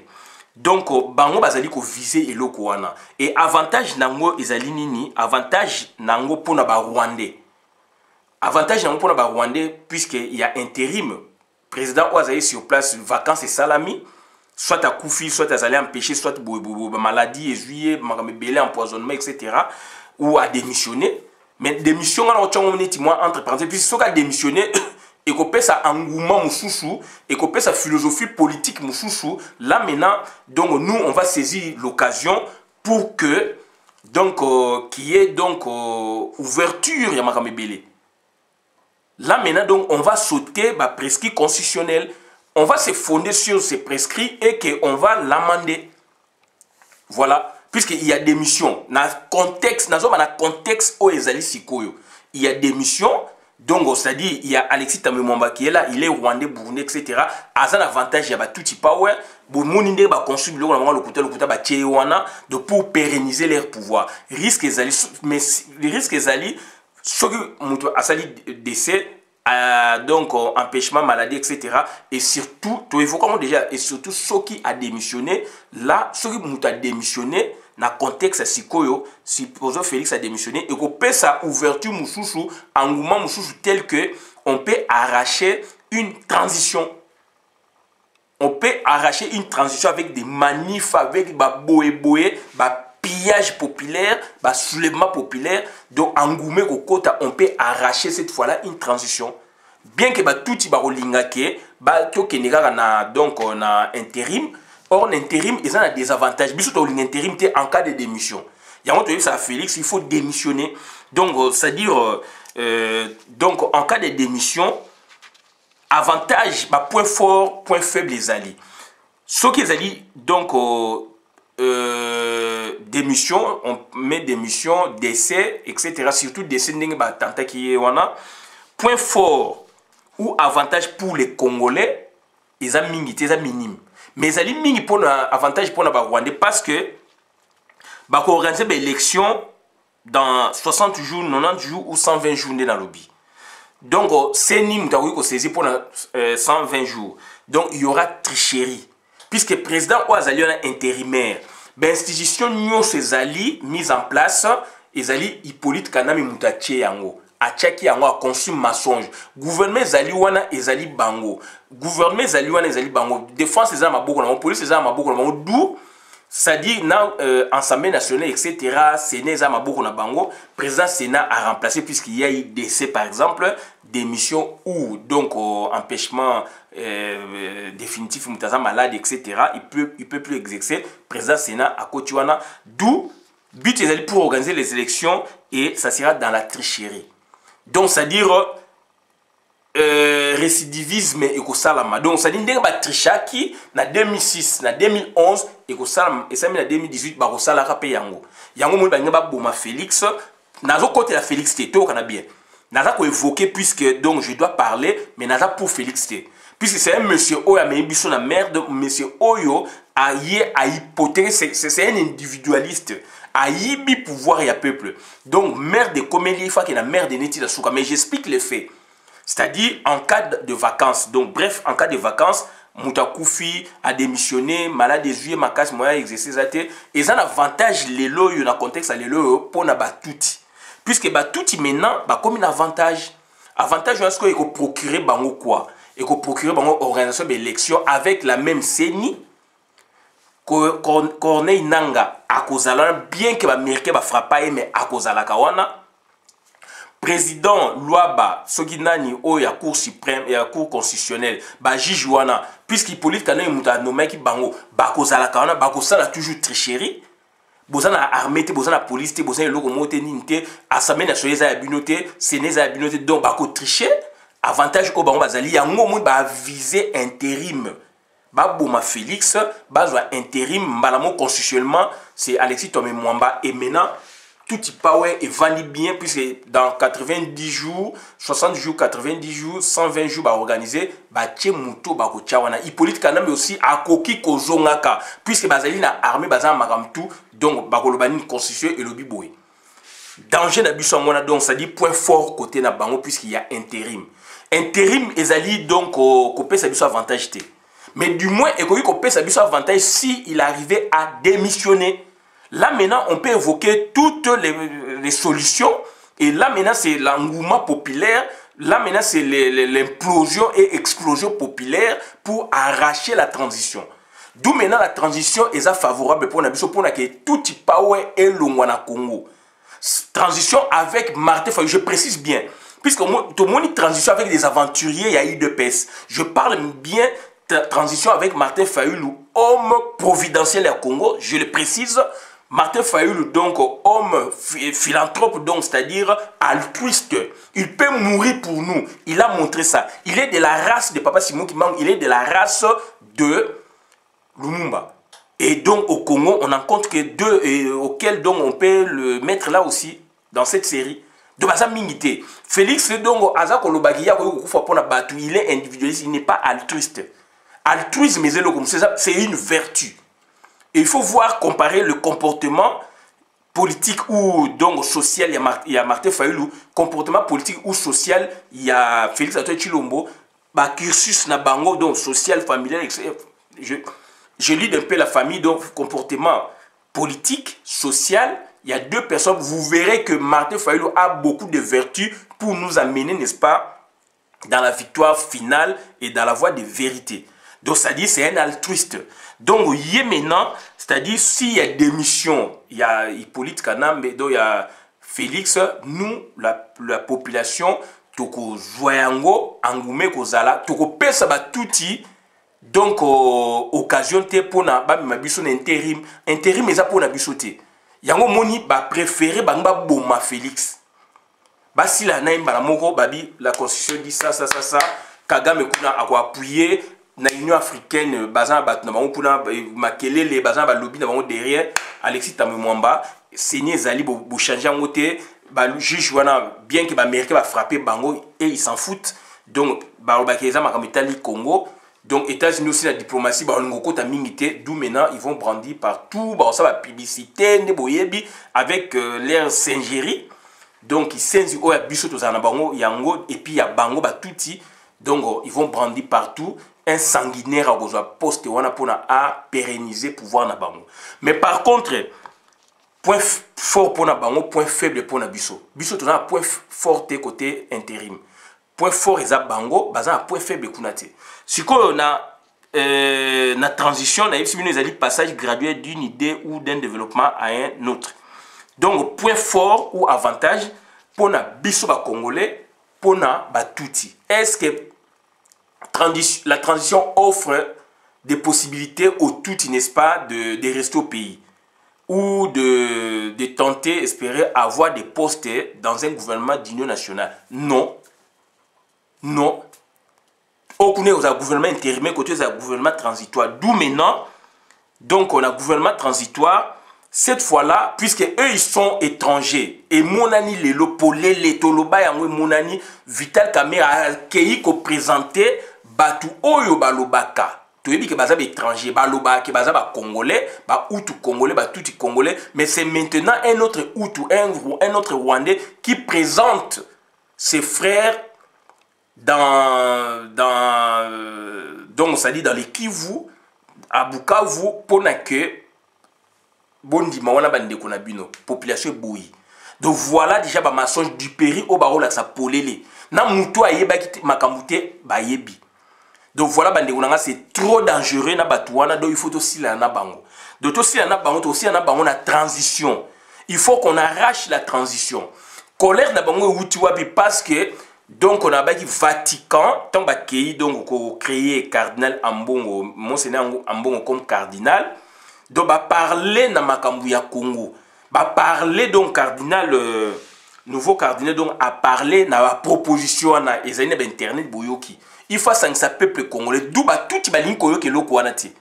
Donc, bango bazali ko viser eloko wana. Et avantage nango ezali nini? Avantage nango pona ba Rwandais. Avantage nango pona ba Rwandais puisque il y a intérim. Président Ouazaï sur place, vacances et salami, soit à Koufi, soit à aller empêcher, soit maladie, juillet, belé, empoisonnement, etc. Ou à démissionner. Mais démission, entre parenthèses, puisque ce qui démissionné, et qu'on peut sa engouement moussoussou, et qu'on peut sa philosophie politique moussoussou, là maintenant, donc nous, on va saisir l'occasion pour que, donc, qu'il y ait donc ouverture, Yamakame Belé. Là maintenant, donc, on va sauter bah, prescrit constitutionnel. On va se fonder sur ces prescrits et qu'on va l'amender. Voilà. Puisqu'il y a des missions. Dans le contexte où il y a des missions. Donc, c'est-à-dire, il y a Alexis Tamemomba qui est là. Il est Rwandais, Burundais, etc. À un avantage, il y a tout type power. Pour pérenniser leur pouvoir. Mais les risques, ceux qui ont décès, donc empêchement, maladie, etc. Et surtout, déjà, et surtout ceux qui ont démissionné, là, ceux qui ont démissionné, dans le contexte, si Félix a démissionné, et qu'on peut sa ouverture, engouement, tel que on peut arracher une transition. On peut arracher une transition avec des manifs, avec des pillage populaire, soulèvement populaire, donc engouement au côté, on peut arracher cette fois-là une transition. Bien que tout le monde donc on a intérim, or l'intérim il a des avantages. Bien sûr, l'intérim en cas de démission. Il y a ça Félix, il faut démissionner. Donc c'est-à-dire donc en cas de démission, avantage, point fort, point faible les alliés. Ce qu'ils alliés donc démission, on met démission, décès, etc. Surtout décès tanta qui est wana. Point fort ou avantage pour les Congolais, ils ont minime. Mais ils ont minime pour avantage pour les Rwandais parce que bah organiser des élections dans 60 jours, 90 jours ou 120 jours dans le lobby. Donc c'est nim qui saisi pour 120 jours. Donc il y aura tricherie puisque le président Ouazali est intérimaire. L'institution Nyo Sezali mise en place, Ezali Hippolyte Kanami Moutache Yango. Achaki Yango a conçu mensonge. Gouvernement Zali Wana Ezali Bango. Gouvernement Zali Wana Ezali Bango. Défense Ezali Maboko, police Ezali Maboko, d'où c'est-à-dire dans Assemblée nationale, etc., Sénat, Maboko na bango, président Sénat a remplacé, puisqu'il y a eu décès, par exemple, démission ou donc empêchement définitif, Moutaza malade, etc., il peut plus exercer, président Sénat à Kotiwana, d'où but est pour organiser les élections et ça sera dans la tricherie. Donc, c'est-à-dire récidivisme et salama. Donc, c'est-à-dire que les trichaki, en 2006, en 2011, et ça en 2018, bah ça la yango. Yango mo ba boma Félix, nazo côté la Félix Teto kana bien. Naza ko évoquer puisque donc je dois parler, mais naza pour Félix T. Puisque c'est un monsieur Oyo mais biso na merde, monsieur Oyo a hypothéquer, c'est un individualiste. A yibi pouvoir et peuple. Donc maire de Comélie, il faut qu'il y ait la maire de Neti Souka, mais j'explique les faits. C'est-à-dire en cas de vacances. Donc bref, en cas de vacances, Moutakoufi a démissionné, malade des yeux, Makas, moyen exercer ça. Et ça a un avantage, les lois, dans le contexte, les lois, pour na batouti. Puisque batouti maintenant, comme un avantage. Avantage, est-ce qu'il faut procurer bango quoi? Il faut procurer bango organisation d'élection avec la même CENI. Corneille Nanga, à Kozala, bien que l'Américain va frapper, mais à Kozala Kawana. Président Luaba Soginani o ya cour suprême et ya cour constitutionnelle ba Jijouana puisqu'il politique kana muta nommé ki bango ba kozala kana ba kosala toujours tricherie bozana armée te bozana police te bozana loko moté ninte assemblée nationale za binoté sénat za binoté donc ba ko tricher avantage ko bango bazali yango mo ba viser intérim ba boma Félix bazwa intérim malamo constitutionnellement c'est Alexis Tomé Mwamba et maintenant tout y power et valide bien puisque dans 90 jours, 60 jours, 90 jours, 120 jours bah organisé bah tché muto bah ko tchawana Hippolyte Kana mais aussi à koki kozongaka puisque bazali na armée bazan makamtu donc bah kolobani constitution et lobby boy. Danger na biso mona donc ça dit point fort côté na bango puisqu'il y a intérim. Intérim ezali donc ko pesa biso avantage té. Mais du moins et ko pesa biso avantage si il arrivait à démissionner. Là maintenant, on peut évoquer toutes les solutions. Et là maintenant, c'est l'engouement populaire. Là maintenant, c'est l'implosion et explosion populaire pour arracher la transition. D'où maintenant la transition est favorable pour nous, pour que tout y power et l'Ongwana Congo. Transition avec Martin Fayulu, je précise bien. Puisque tout le monde transition avec des aventuriers, il y a eu deux pèses. Je parle bien transition avec Martin Fayulu, homme providentiel au Congo, je le précise. Martin Fayulu, donc homme philanthrope, donc c'est-à-dire altruiste. Il peut mourir pour nous. Il a montré ça. Il est de la race de Papa Simon Kimbangu. Il est de la race de Lumumba. Et donc au Congo, on en compte que deux auxquels donc on peut le mettre là aussi dans cette série. De Baza Mingité. Félix donc Azako Lobagia, il est individualiste. Il n'est pas altruiste. Altruisme, c'est une vertu. Et il faut voir, comparer le comportement politique ou donc social, il y a Martin Fayulu, comportement politique ou social, il y a Félix Antoine Tshilombo, cursus na bango, donc social, familial, etc. Je lis un peu la famille, donc comportement politique, social, il y a deux personnes, vous verrez que Martin Fayulu a beaucoup de vertus pour nous amener, n'est-ce pas, dans la victoire finale et dans la voie de vérité. Donc, c'est-à-dire c'est un altruiste. Donc, il y a maintenant, c'est-à-dire s'il y a des missions, il y a Hippolyte Kana, mais donc il y a Félix, nous, la population, toko joyango, angume kozala, toko pesa ba touti, donc occasion te pour na ba mabiso intérim, intérim eza pour na biso te. Yango moni ba préféré ba ngba boma Félix. Ba si la na imba moko babi la constitution dit ça, Kagame kuna a appuyer na Union africaine bazan bat na bango kuna makelele bazan ba lobby na bango derrière Alexis Tomé Mwamba Seigneur Zali bo changer en côté ba juge wana bien que ba américain va frapper bango et ils s'en foutent donc ba bakeza makamita Congo donc États-Unis aussi la diplomatie ba ngoko ta mingité d'où maintenant ils vont brandir partout ba ça va publicité ne boyebi avec leur singerie donc ils senzi o ya biso to za na bango yango et puis ya bango ba touti donc ils vont brandir partout un sanguinaire à besoin poste pour pérenniser le pouvoir na bango. Mais par contre, point fort pour na bango, point faible pour na biso. Biso tu as un point fort côté intérim. Point fort est à bango, bazan point faible kunate. Si on a la transition, le passage graduel d'une idée ou d'un développement à un autre. Donc, point fort ou avantage pour la biso congolais, pour la batouti. Est-ce que la transition offre des possibilités au tout, n'est-ce pas, de rester au pays ou de tenter, espérer avoir des postes dans un gouvernement d'union nationale? Non. Non. Au gouvernement intérimaire, côté un gouvernement transitoire. D'où maintenant, donc on a un gouvernement transitoire. Cette fois-là, puisque eux ils sont étrangers, et monani le lopolé, le toloba yango monani Vital Kamerhe a accueilli ko présenter batu oyo balobaka. Tu dis que baza étranger, baloba que baza ba congolais, ba outu congolais, ba touti congolais, mais c'est maintenant un autre outu, un autre rwandais qui présente ses frères donc ça dit dans les Kivu, à Bukavu, pour que bondi mawana bande konabino population bouillie. Donc voilà déjà ba mensonge du péri au baro la sa polele na muto ayeba ki makamute ba yebi. Donc voilà bande konanga c'est trop dangereux na batouana, donc il faut aussi la na bango. Donc aussi la na bango, aussi la na bango na transition. Il faut qu'on arrache la transition. Colère na bango wutiwabi parce que donc on a baki Vatican tant bakei donc ko créer cardinal Ambongo, monseigneur Ambongo comme cardinal. Donc, bah parler dans makambu ya Congo. Bah parler donc cardinal, nouveau cardinal donc a parlé dans la proposition na ezali na internet boyoki. Il faut ça que peuple congolais. D'où bah tout ba ligne koyoke loko wanati.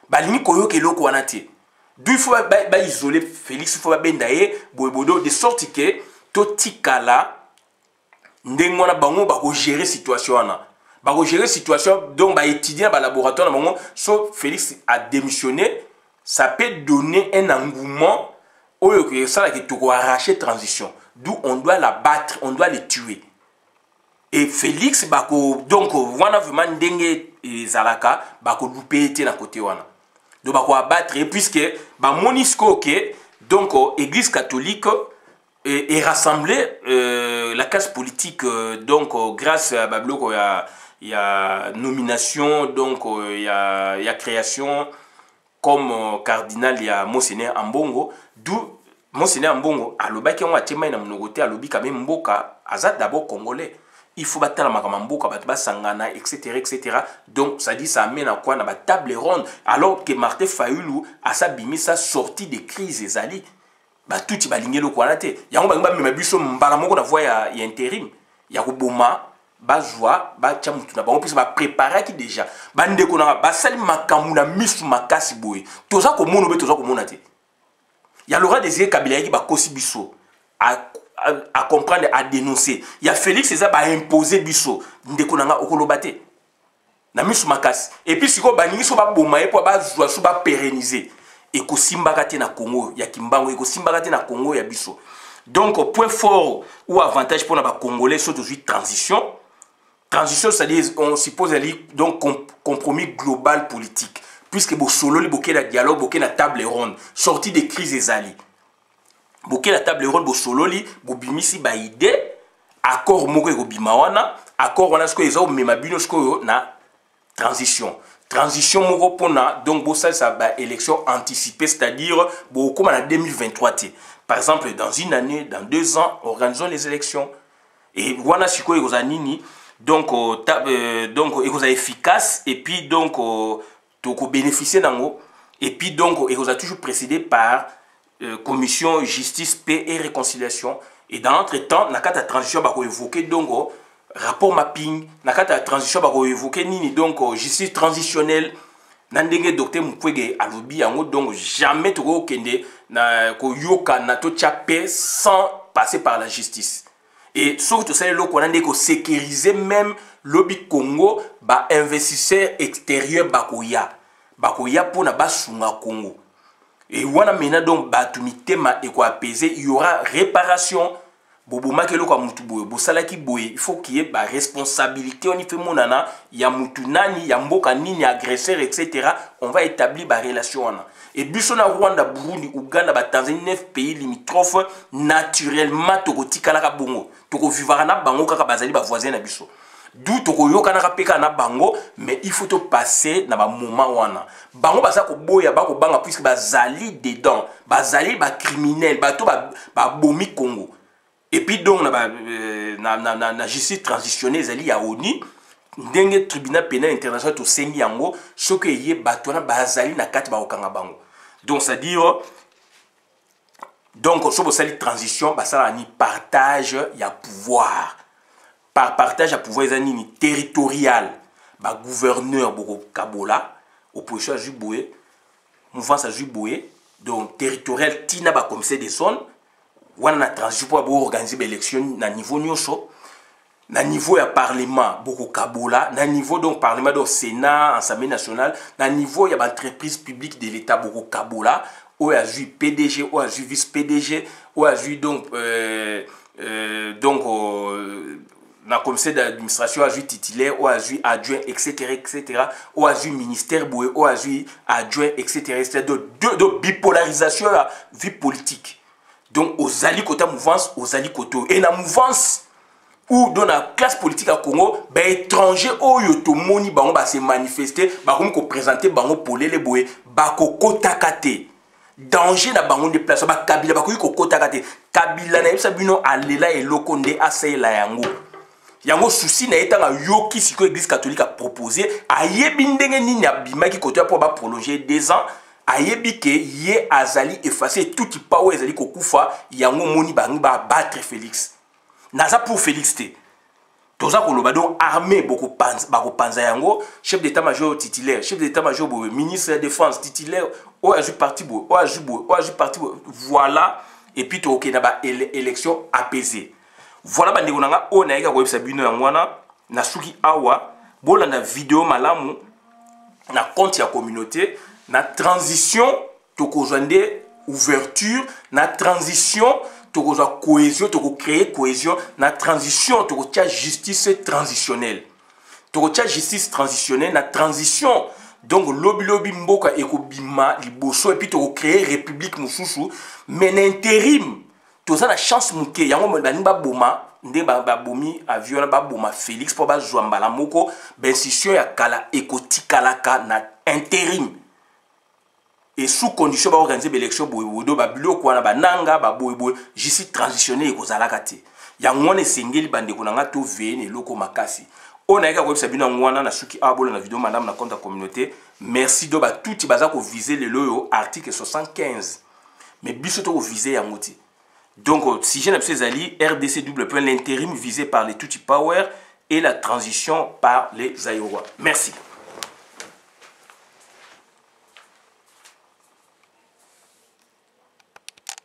Ba ligne koyoke loko wanati. D'où il faut bah isoler Félix, il faut ba bendaye boyebodo de sorte que to tikala ndengona bango ba ko gérer situation na. Ba ko gérer situation donc ba étudier ba laboratoire na bango. Sauf Félix a démissionné. Ça peut donner un engouement au lieu que ça qui doit arracher transition. D'où on doit la battre, on doit les tuer. Et Félix bako donc wana vraiment ndenge zalaka bako loupé na côté wana. Donc bako abattre puisque ba monisco que donc église catholique est rassemblée la classe politique donc grâce à babloko il y a nomination donc il y a création comme cardinal ya monseigneur Ambongo, d'où monseigneur Ambongo alobaki on atema na mnogote alobi quand même mboka azat d'abord congolais. Il faut battre la makama mboka batba sangana etc. Donc ça dit ça amène à quoi na ba table ronde alors que Martin Fayulu a sa bimi sa sortie de crise ezali. Ba tout balingi lo kwa te. Yango ba mema biso mbala moko na voix ya intérim. Ya ko boma bazwa ba chamutu na bango pisa ba préparer ki déjà bande ko na ba sali makamu na misu makasi boy toza ko mono be toza ko mona te ya Laurent Désiré Kabila ki ba kosi biso à comprendre, à dénoncer. Il y a Félix Eza ba imposer biso ndeko nanga okoloba te na misu makasi et puis siko baningi so ba boma e po ba zwa so ba pérenniser et ko simbaka te na Congo ya kimbango e ko simbaka te na Congo ya biso. Donc point fort ou avantage pour la Congolais c'est aujourd'hui transition. Transition, c'est-à-dire, on suppose donc compromis global politique. Puisque vous solo, vous avez le dialogue, vous avez la table ronde, sortie des crises et zali. Vous avez la table ronde, vous solo, vous avez mis ba idée, accord moko ko bimawana, accord on a ce que ils ont mais mabino ce que na transition. Transition moko pona donc vous ça ba élection anticipée, c'est-à-dire vous comme en 2023. Par exemple, dans une année, dans 2 ans, organisons les élections. Et voilà ce que vous avez nini. Donc vous êtes efficace et puis donc vous bénéficiez d'ango et puis donc vous êtes toujours précédé par commission justice paix et réconciliation et dans l'entretemps na kata transition ba ko évoquer donc rapport mapping na kata transition ba ko évoquer nini donc justice transitionnelle na ndenge docteur Mukwege alobi yango donc jamais to ko kende na ko yoka na to paix sans passer par la justice. Et surtout, c'est le qu'on a dit que sécuriser même lobby Congo, bah investisseurs extérieurs bakoya pour na basunga Congo. Et voilà maintenant donc bah tout mitema et quoi apaiser, il y aura réparation. Boboma ke lo kwa mutu boye, bosala ki boye, il faut qu'il y ait bah responsabilité on y fait monana, ya mutu nani, ya mboka nini, agresseur etc. On va établir bah relation wana. Et Bissona, Rwanda, Burundi, Ouganda, Tanzanie, 9 pays limitrophes, naturellement, Toko Tikalaka Bongo. Toko Vivarana, Bango, Kaka Bazali, voisin na Bisso. d'où tokoyoka na peka na bango, mais il faut te passer na ba moment wana bango baza ko boya ba ko banga puisque bazali dedans, bazali ba criminel bato ba bomi Congo. Et puis donc na justice transitionnelle ezali ya ONU ndenge tribunal pénal international to sengi yango soki ye bato na bazali na kati ba okanga bango. Donc c'est à dire donc sur cette transition basala ni partage ya pouvoir. Par partage à pouvoir ni territorial, ba gouverneur boko Kabola, opposition à Juboué, mouvance à Juboué, donc territorial tina ba commissaire des zones, wana transition pour organiser l'élection na niveau nyosho, na niveau ya parlement boko Kabola, na niveau donc parlement do Sénat, Assemblée nationale, na niveau ya ba entreprise publique de l'État boko Kabola, ou a vu PDG, ou a vu vice PDG, ou a vu donc na commissaire d'administration a vu titulaire, ou a vu adjoint, etc., ou a vu ministère boué, ou a vu adjoint, etc., de bipolarisation de la vie politique. Donc, aux alliés côté mouvance, aux alliés côté. Et la mouvance, ou dans la classe politique à Congo, ben étranger, ou yotomoni, bango ba se manifester, bango ko présenter, bango polé les boué, bako kotakate. Danger na bango de place, ba Kabila, bako ko kotakate. Kabila na yebisa bino alela et lokonde asay la yango. Yango souci na etanga yoki siko église catholique a proposé ayebi ndenge nini abimaki côté pour ba prolonger 2 ans ayebi ke ye azali effacer tout qui power ezali kokufa yango moni bangi ba battre Félix naza pour Félix te toza koloba donc armée beaucoup panza yango chef d'état-major titulaire chef d'état-major ministre de la défense titulaire o aju parti bo o aju parti voilà et puis to ok na ba élection apaisée. Voilà bandeko nanga o na yeka ko yebisa bino yangwana na suki awa bolanda vidéo malamu na compte ya communauté na transition tokozwande ouverture na transition tokozwa cohésion toko créer cohésion na transition tokotia justice transitionnelle na transition donc lobby mboka ekobima liboso et puis toko créer république mususu mais n'intérim toza la chance muke yango bani ba boma nde ba bomi avion ba boma Félix pour ba zwambala moko bensition ya kala ekotikalaka na intérim et sous condition ba organiser l'élection boyodo ba biloko wana bananga ba boyeboy justice transitionnelle ekozalaka te yango ne sengeli bandeko nanga to vene loko makasi on a ko sabina ngwana na suki abolo na vidéo madame na compte la communauté merci do ba touti baza ko viser le loyo article 75 mais biso to ko viser ya moti. Donc, si j'ai n'absais Ali, RDC double point, l'intérim visé par les Tutsi Power et la transition par les Ayowa. Merci.